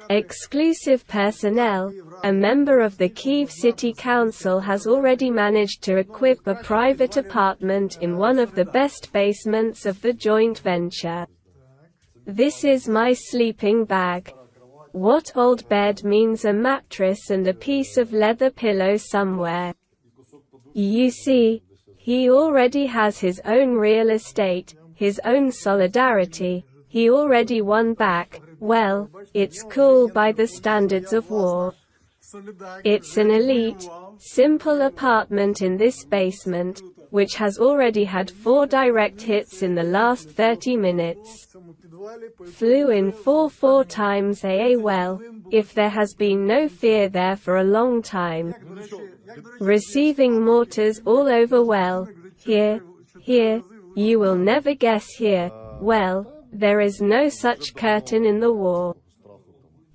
Exclusive personnel. A member of the Kyiv City Council has already managed to equip a private apartment in one of the best basements of the joint venture. This is my sleeping bag. What old bed means a mattress and a piece of leather pillow somewhere. You see, he already has his own real estate, his own solidarity, he already won back. Well, it's cool by the standards of war. It's an elite, simple apartment in this basement, which has already had 4 direct hits in the last 30 minutes. Flew in 4 times well, if there has been no fear there for a long time. Receiving mortars all over well, here, you will never guess here, well, there is no such curtain in the war.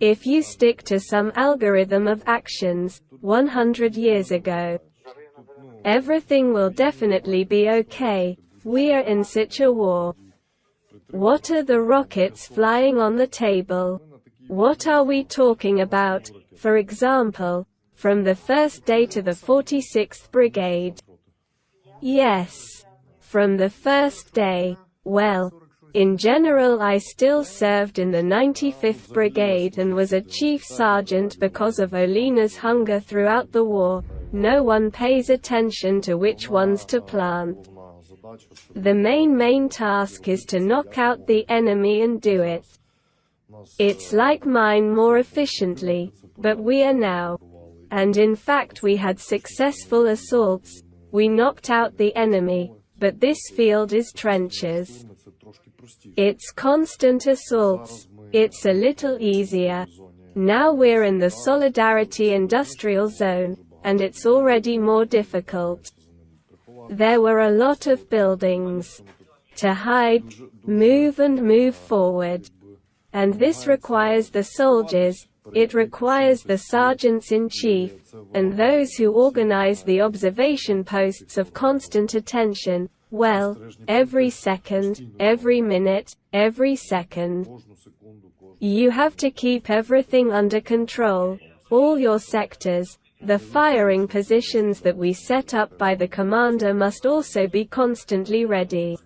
If you stick to some algorithm of actions, 100 years ago, everything will definitely be okay. We are in such a war. What are the rockets flying on the table? What are we talking about, for example, from the 1st day to the 46th Brigade? Yes. From the 1st day. Well, in general I still served in the 95th Brigade and was a chief sergeant because of Olena's hunger throughout the war. No one pays attention to which ones to plant. The main task is to knock out the enemy and do it. It's like mine more efficiently, but we are now. And in fact we had successful assaults, we knocked out the enemy, but this field is trenches. It's constant assaults, it's a little easier. Now we're in the Solidarity industrial zone, and it's already more difficult. There were a lot of buildings to hide, move forward. And this requires the soldiers, it requires the sergeants-in-chief, and those who organize the observation posts of constant attention. Well, every second, every minute, every second. You have to keep everything under control, all your sectors. The firing positions that we set up by the commander must also be constantly ready.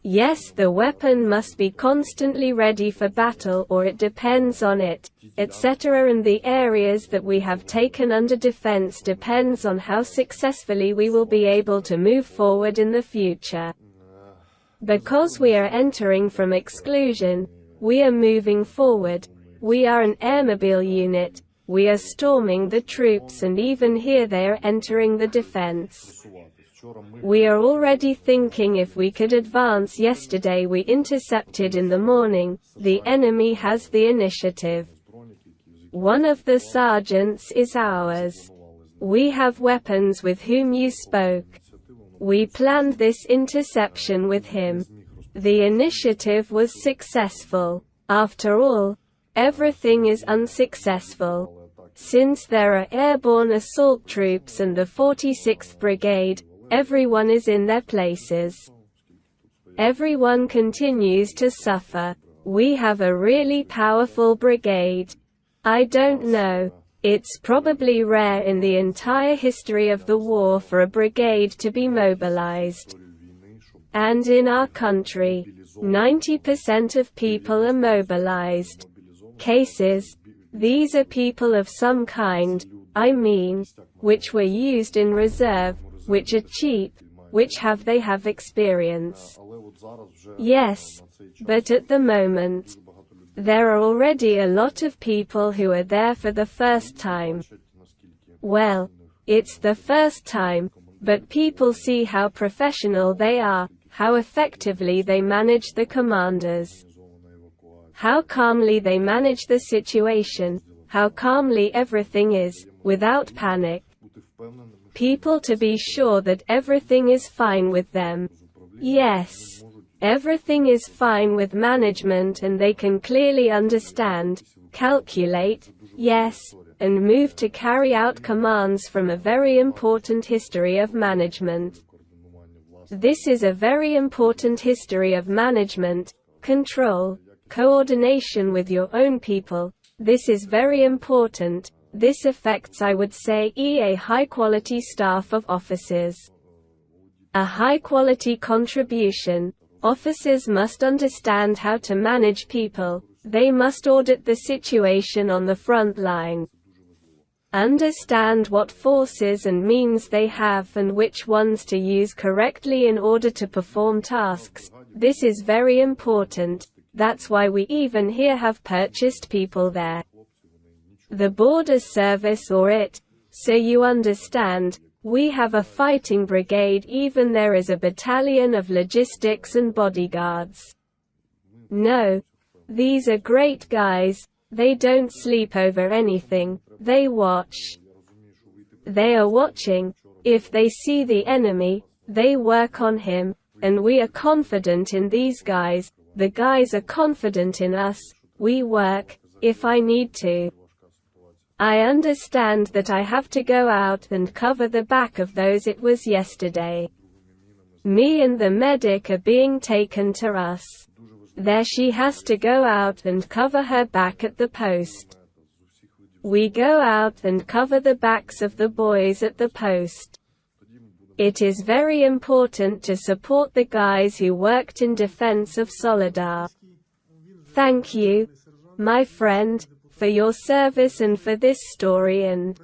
Yes, the weapon must be constantly ready for battle or it depends on it, etc. And the areas that we have taken under defense depends on how successfully we will be able to move forward in the future. Because we are entering from exclusion, we are moving forward, we are an airmobile unit, we are storming the troops and even here they are entering the defense. We are already thinking if we could advance. Yesterday we intercepted in the morning, the enemy has the initiative. One of the sergeants is ours. We have weapons with whom you spoke. We planned this interception with him. The initiative was successful. After all, everything is unsuccessful. Since there are airborne assault troops and the 46th Brigade, everyone is in their places. Everyone continues to suffer. We have a really powerful brigade. I don't know. It's probably rare in the entire history of the war for a brigade to be mobilized. And in our country, 90% of people are mobilized. Cases. These are people of some kind, I mean, which were used in reserve, which are cheap, which they have experience. Yes, but at the moment, there are already a lot of people who are there for the first time. Well, it's the first time, but people see how professional they are, how effectively they manage the commanders, how calmly they manage the situation, how calmly everything is, without panic. People to be sure that everything is fine with them. Yes, everything is fine with management and they can clearly understand, calculate, yes, and move to carry out commands from a very important history of management. This is a very important history of management, control, Coordination with your own people. This is very important. This affects, I would say, a high-quality staff of officers. A high-quality contribution. Officers must understand how to manage people. They must audit the situation on the front line. Understand what forces and means they have and which ones to use correctly in order to perform tasks. This is very important. That's why we even here have purchased people there. The border service or it, so you understand, we have a fighting brigade, even there is a battalion of logistics and bodyguards. No. These are great guys, they don't sleep over anything, they watch. They are watching, if they see the enemy, they work on him, and we are confident in these guys, the guys are confident in us, we work, if I need to. I understand that I have to go out and cover the back of those. It was yesterday. Me and the medic are being taken to us. There she has to go out and cover her back at the post. We go out and cover the backs of the boys at the post. It is very important to support the guys who worked in defense of Soledar. Thank you, my friend, for your service and for this story, and